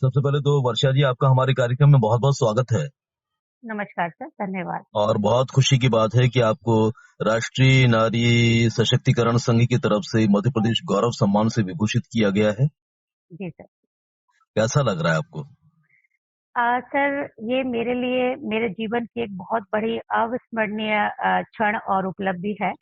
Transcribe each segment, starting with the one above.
सबसे पहले तो वर्षा जी आपका हमारे कार्यक्रम में बहुत-बहुत स्वागत है नमस्कार सर, धन्यवाद। और बहुत खुशी की बात है कि आपको राष्ट्रीय नारी सशक्तिकरण संघ की तरफ से मध्य प्रदेश गौरव सम्मान से विभूषित किया गया है। जी सर। कैसा लग रहा है आपको? सर, ये मेरे लिए मेरे जीवन की एक बहुत बड़ी अविस्मरणीय क्षण और उपलब्धि है,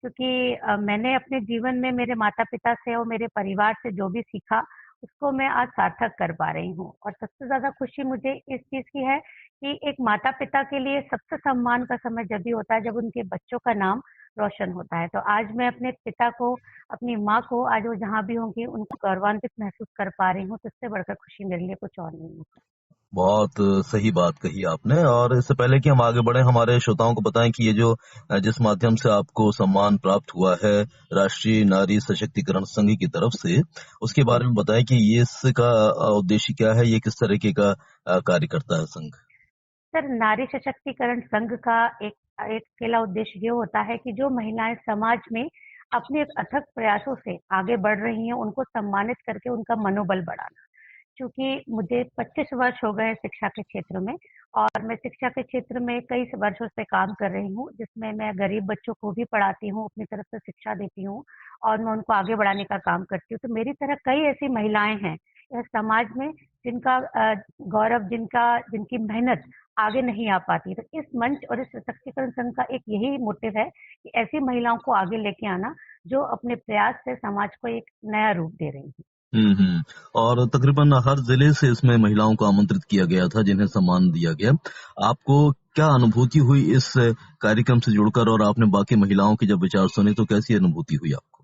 क्योंकि मैंने अपने जीवन में मेरे माता-पिता से और मेरे परिवार से जो भी सीखा, उसको मैं आज सार्थक कर पा रही हूँ। और सबसे ज़्यादा खुशी मुझे इस चीज़ की है कि एक माता-पिता के लिए सबसे सम्मान का समय जभी होता है, जब उनके बच्चों का नाम रोशन होता है। तो आज मैं अपने पिता को, अपनी माँ को, आज वो जहाँ भी होंगी, उनको गौरवान्वित महसूस कर पा रही हूँ, तो इससे बढ़कर खुशी मेरे लिए कुछ और नहीं है। बहुत सही बात कही आपने और इससे पहले कि हम आगे बढ़े हमारे श्रोताओं को बताएं कि ये जो जिस माध्यम से आपको सम्मान प्राप्त हुआ है राष्ट्रीय नारी सशक्तिकरण संघ की तरफ से, उसके जी। बारे में बताएं कि ये इसका उद्देश्य क्या है, ये किस तरीके का कार्य करता है संघ? सर, नारी सशक्तिकरण संघ का एक एक अकेला उद्देश्य ये होता है कि जो महिलाएं समाज में अपने एक अथक प्रयासों से आगे बढ़ रही हैं, उनको सम्मानित करके उनका मनोबल बढ़ाना। क्योंकि मुझे 25 वर्ष हो गए शिक्षा के क्षेत्र में, और मैं शिक्षा के क्षेत्र में कई वर्षों से काम कर रही हूँ, जिसमें मैं गरीब बच्चों को भी पढ़ाती हूँ, अपनी तरफ से शिक्षा देती हूँ और मैं उनको आगे बढ़ाने का काम करती हूँ। तो मेरी तरह कई ऐसी महिलाएं हैं यह समाज में, जिनका गौरव, जिनकी मेहनत आगे नहीं आ पाती। तो इस मंच और इस सशक्तिकरण संघ का एक यही मोटिव है कि ऐसी महिलाओं को आगे लेके आना, जो अपने प्रयास से समाज को एक नया रूप दे रही हैं। हम्म। और तकरीबन हर जिले से इसमें महिलाओं को आमंत्रित किया गया था जिन्हें सम्मान दिया गया। आपको क्या अनुभूति हुई इस कार्यक्रम से जुड़कर और आपने बाकी महिलाओं के जब विचार सुने तो कैसी अनुभूति हुई आपको?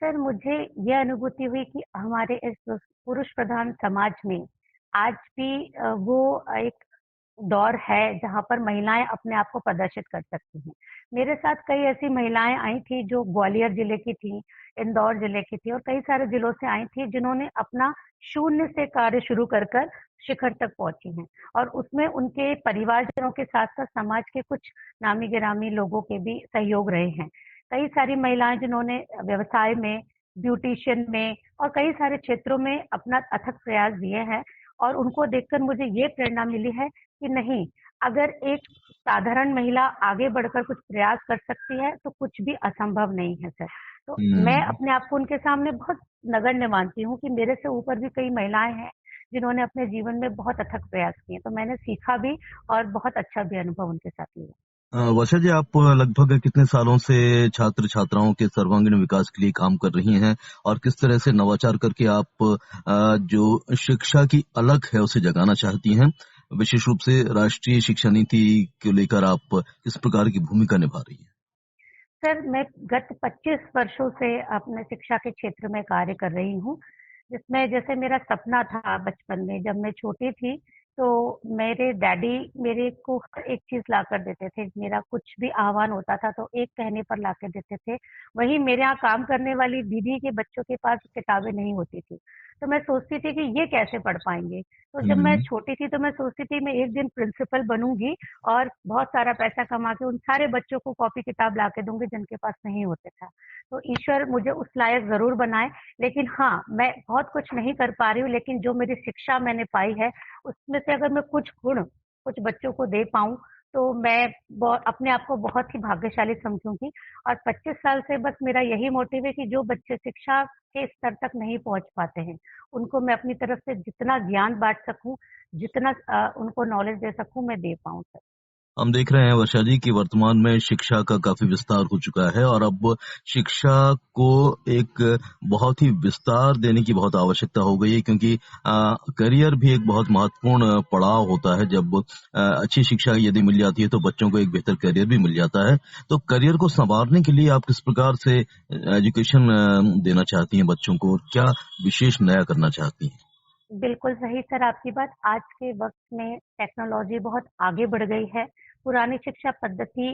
सर, मुझे यह अनुभूति हुई कि हमारे इस पुरुष प्रधान समाज में आज भी वो एक दौर है जहाँ पर महिलाएं अपने आप को प्रदर्शित कर सकती हैं। मेरे साथ कई ऐसी महिलाएं आई थी जो ग्वालियर जिले की थी, इंदौर जिले की थी और कई सारे जिलों से आई थी, जिन्होंने अपना शून्य से कार्य शुरू कर कर शिखर तक पहुंची हैं। और उसमें उनके परिवारजनों के साथ साथ समाज के कुछ नामी गिरामी लोगों के भी सहयोग रहे हैं। कई सारी महिलाएं जिन्होंने व्यवसाय में, ब्यूटिशियन में और कई सारे क्षेत्रों में अपना अथक प्रयास दिए हैं, और उनको देखकर मुझे ये प्रेरणा मिली है कि नहीं, अगर एक साधारण महिला आगे बढ़कर कुछ प्रयास कर सकती है, तो कुछ भी असंभव नहीं है सर। तो मैं हम्म। अपने आप को उनके सामने बहुत नगण्य मानती हूँ कि मेरे से ऊपर भी कई महिलाएं हैं, जिन्होंने अपने जीवन में बहुत अथक प्रयास किए। तो मैंने सीखा भी और बहुत अच्छा भी अनुभव उनके साथ लिया। वर्षा जी आप लगभग कितने सालों से छात्र छात्राओं के सर्वांगीण विकास के लिए काम कर रही हैं और किस तरह से नवाचार करके आप जो शिक्षा की अलग है उसे जगाना चाहती हैं, विशेष रूप से राष्ट्रीय शिक्षा नीति को लेकर आप किस प्रकार की भूमिका निभा रही हैं? सर, मैं गत 25 वर्षों से अपने शिक्षा के क्षेत्र में कार्य कर रही हूँ, जिसमें जैसे मेरा सपना था बचपन में, जब मैं छोटी थी, तो मेरे डैडी मेरे को हर एक चीज़ लाकर देते थे। मेरा कुछ भी आह्वान होता था, तो एक कहने पर लाकर देते थे। वहीं मेरे यहाँ काम करने वाली दीदी के बच्चों के पास किताबें नहीं होती थी, तो मैं सोचती थी कि ये कैसे पढ़ पाएँगे? तो जब मैं हम्म। छोटी थी, तो मैं सोचती थी मैं एक दिन प्रिंसिपल बनूँगी और बहुत सारा पैसा कमा के उन सारे बच्चों को कॉपी किताब ला के दूंगी जिनके पास नहीं होते था। तो ईश्वर मुझे उस लायक जरूर बनाए। लेकिन हाँ, मैं बहुत कुछ नहीं कर पा रही हूँ, लेकिन जो मेरी शिक्षा मैंने पाई है, उसमें से अगर मैं कुछ गुण कुछ बच्चों को दे पाऊँ, तो मैं अपने आप को बहुत ही भाग्यशाली समझूंगी। और 25 साल से बस मेरा यही मोटिव है कि जो बच्चे शिक्षा के स्तर तक नहीं पहुंच पाते हैं, उनको मैं अपनी तरफ से जितना ज्ञान बांट सकूं, जितना उनको नॉलेज दे सकूं, मैं दे पाऊं सर। हम देख रहे हैं वर्षा जी कि वर्तमान में शिक्षा का काफी विस्तार हो चुका है और अब शिक्षा को एक बहुत ही विस्तार देने की बहुत आवश्यकता हो गई है क्योंकि करियर भी एक बहुत महत्वपूर्ण पड़ाव होता है। जब अच्छी शिक्षा यदि मिल जाती है तो बच्चों को एक बेहतर करियर भी मिल जाता है। तो करियर को संवारने के लिए आप किस प्रकार से एजुकेशन देना चाहती हैं बच्चों को और क्या विशेष नया करना चाहती हैं? बिल्कुल सही सर, आपकी बात। आज के वक्त में टेक्नोलॉजी बहुत आगे बढ़ गई है। पुरानी शिक्षा पद्धति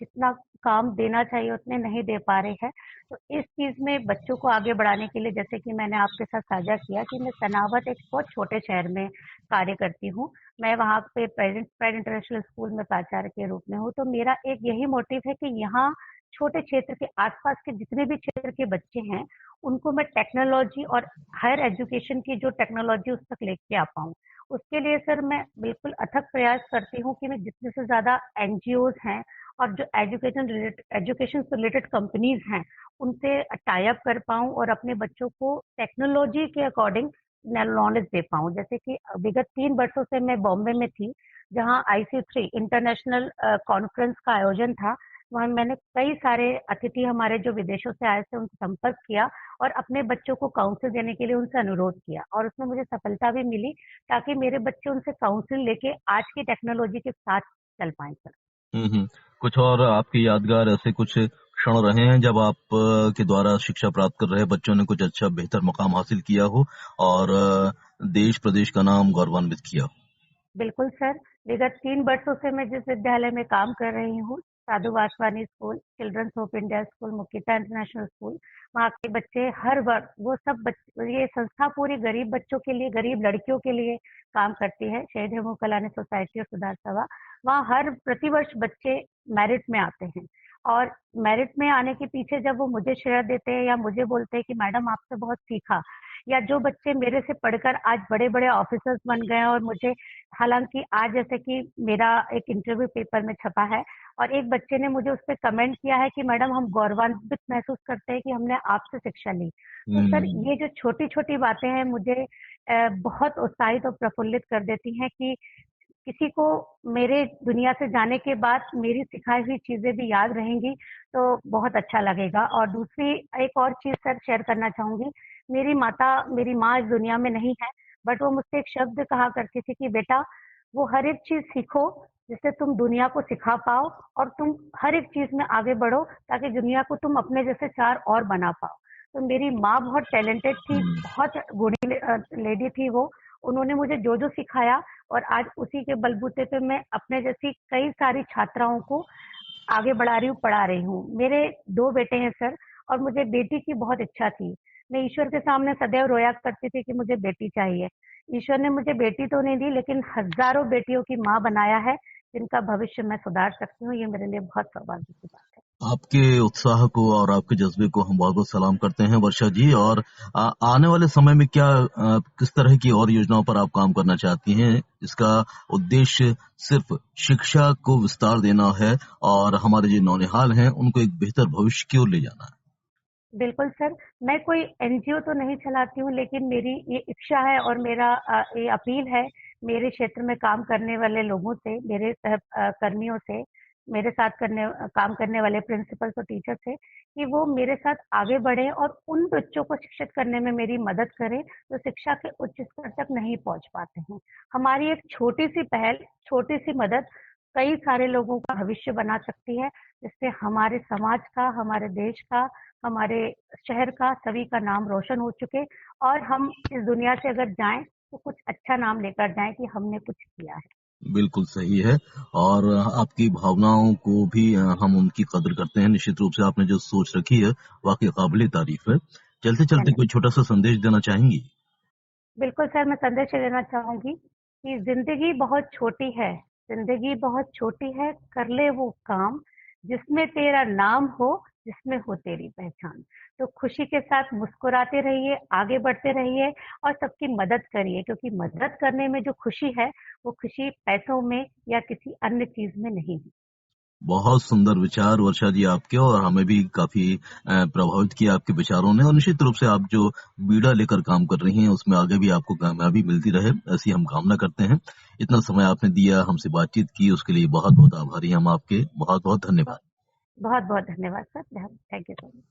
जितना काम देना चाहिए उतने नहीं दे पा रहे हैं। तो इस चीज में बच्चों को आगे बढ़ाने के लिए, जैसे कि मैंने आपके साथ साझा किया कि मैं तनावत एक बहुत छोटे शहर में कार्य करती हूँ। मैं वहाँ पे प्रेजेंट प्राइड इंटरनेशनल स्कूल में प्राचार्य के रूप में हूँ। तो मेरा एक यही मोटिव है कि यहाँ छोटे क्षेत्र के आसपास के जितने भी क्षेत्र के बच्चे हैं, उनको मैं टेक्नोलॉजी और हायर एजुकेशन की जो टेक्नोलॉजी उस तक लेके आ पाऊँ। उसके लिए सर मैं बिल्कुल अथक प्रयास करती हूँ कि मैं जितने से ज़्यादा एनजीओज़ हैं और जो एजुकेशन से रिलेटेड कंपनीज़ हैं, उनसे टाई अप कर पाऊँ और अपने बच्चों को टेक्नोलॉजी के अकॉर्डिंग नॉलेज दे पाऊँ। जैसे कि विगत 3 वर्षों से मैं बॉम्बे में थी, जहाँ IC3 इंटरनेशनल कॉन्फ्रेंस का आयोजन था। वहाँ मैंने कई सारे अतिथि हमारे जो विदेशों से आए थे उनसे संपर्क किया और अपने बच्चों को काउंसिल देने के लिए उनसे अनुरोध किया और उसमें मुझे सफलता भी मिली, ताकि मेरे बच्चे उनसे काउंसिल लेके आज की टेक्नोलॉजी के साथ चल पाएँ सर। हम्म। कुछ और आपके यादगार ऐसे कुछ क्षण रहे हैं जब आप के द्वारा शिक्षा प्राप्त कर रहे बच्चों ने कुछ अच्छा बेहतर मुकाम हासिल किया हो और देश प्रदेश का नाम गौरवान्वित किया हो? बिल्कुल सर, विगत 3 वर्षों से मैं जिस विद्यालय में काम कर रही हूँ, Sadhu Vaswani school, children's hope India school, Muktita international school, वहाँ के बच्चे हर वर्ग वो सब ये संस्था पूरी गरीब बच्चों के लिए, गरीब लड़कियों के लिए काम करती है, शहीद हेमू कलानी सोसाइटी और सुधार सभा। वहाँ हर प्रतिवर्ष बच्चे मेरिट में आते हैं और मेरिट में आने के पीछे जब वो मुझे श्रेय देते हैं या मुझे बोलते हैं कि मैडम आपसे बहुत सीखा, या जो बच्चे मेरे से पढ़कर आज बड़े-बड़े ऑफिसर्स बन गए हैं और मुझे, हालाँकि आज जैसे कि मेरा एक इंटरव्यू पेपर में छपा है और एक बच्चे ने मुझे उसपे कमेंट किया है कि मैडम हम गौरवान्वित महसूस करते हैं कि हमने आपसे शिक्षा ली। तो सर हम्म। ये जो छोटी-छोटी बातें हैं मुझे बहुत उत्साहित और प्रफुल्लित कर देती हैं कि किसी को मेरे दुनिया से जाने के बाद मेरी सिखाई हुई चीज़ें भी याद रहेंगी, तो बहुत अच्छा लगेगा। और दूसरी एक और चीज़ सर शेयर करना चाहूँगी, मेरी माँ इस दुनिया में नहीं है, बट वो मुझसे एक शब्द कहा करती थी कि बेटा, वो हर एक चीज़ सीखो, जिससे तुम दुनिया को सिखा पाओ और तुम हर एक चीज़ में आगे बढ़ो, ताकि दुनिया को तुम अपने जैसे 4 और बना पाओ। तो मेरी माँ बहुत टैलेंटेड थी, हम्म। बहुत गुणी लेडी थी वो। उन्होंने मुझे जो-जो सिखाया और आज उसी के बलबूते पे मैं अपने जैसी कई सारी छात्राओं को आगे बढ़ा रही हूँ, पढ़ा रही हूँ। मेरे 2 बेटे हैं सर और मुझे बेटी की बहुत इच्छा थी। मैं ईश्वर के सामने सदैव रोया करती थी कि मुझे बेटी चाहिए। ईश्वर ने मुझे बेटी तो नहीं दी, लेकिन हज़ारों बेटियों की माँ बनाया है, जिनका भविष्य मैं सुधार सकती हूँ। ये मेरे लिए बहुत सौभाग्य की बात है। आपके उत्साह को और आपके जज्बे को हम बहुत बहुत सलाम करते हैं वर्षा जी। और आने वाले समय में क्या किस तरह की और योजनाओं पर आप काम करना चाहती हैं? इसका उद्देश्य सिर्फ शिक्षा को विस्तार देना है और हमारे जो नौनिहाल हैं उनको एक बेहतर भविष्य की ओर ले जाना है। बिल्कुल सर, मैं कोई एनजीओ तो नहीं चलाती हूँ, लेकिन मेरी ये इच्छा है और मेरा ये अपील है मेरे क्षेत्र में काम करने वाले लोगों से, मेरे कर्मियों से, मेरे साथ काम करने वाले प्रिंसिपल्स और टीचर से, कि वो मेरे साथ आगे बढ़े और उन बच्चों को शिक्षित करने में मेरी मदद करें, जो शिक्षा के उच्च स्तर तक नहीं पहुँच पाते हैं। हमारी एक छोटी-सी पहल, छोटी-सी मदद कई सारे लोगों का भविष्य बना सकती है, जिससे हमारे समाज का, हमारे देश का, हमारे शहर का, सभी का नाम रोशन हो चुके और हम इस दुनिया से अगर जाएँ, तो कुछ अच्छा नाम लेकर जाएँ कि हमने कुछ किया है। बिल्कुल सही है। और आपकी भावनाओं को भी हम उनकी कदर करते हैं। निश्चित रूप से आपने जो सोच रखी है वाक़ई काबिल तारीफ़ है। चलते-चलते कोई धन्यवाद। छोटा-सा संदेश देना चाहेंगी? बिल्कुल सर, मैं संदेश ये देना चाहूँगी कि ज़िंदगी बहुत छोटी है, ज़िंदगी बहुत छोटी है, कर ले वो काम, जिसमें तेरा नाम हो, जिसमें हो तेरी पहचान। तो खुशी के साथ मुस्कुराते रहिए, आगे बढ़ते रहिए और सबकी मदद करिए, क्योंकि मदद करने में जो खुशी है, वो खुशी पैसों में या किसी अन्य चीज़ में नहीं है। बहुत सुंदर विचार वर्षा जी आपके, और हमें भी काफ़ी प्रभावित किया आपके विचारों ने। और निश्चित रूप से आप जो बीड़ा लेकर काम कर रही हैं उसमें आगे भी आपको कामयाबी मिलती रहे, ऐसी हम कामना करते हैं। इतना समय आपने दिया, हमसे बातचीत की, उसके लिए बहुत-बहुत आभारी हम आपके। बहुत-बहुत धन्यवाद। बहुत-बहुत धन्यवाद sir. Thank you so much.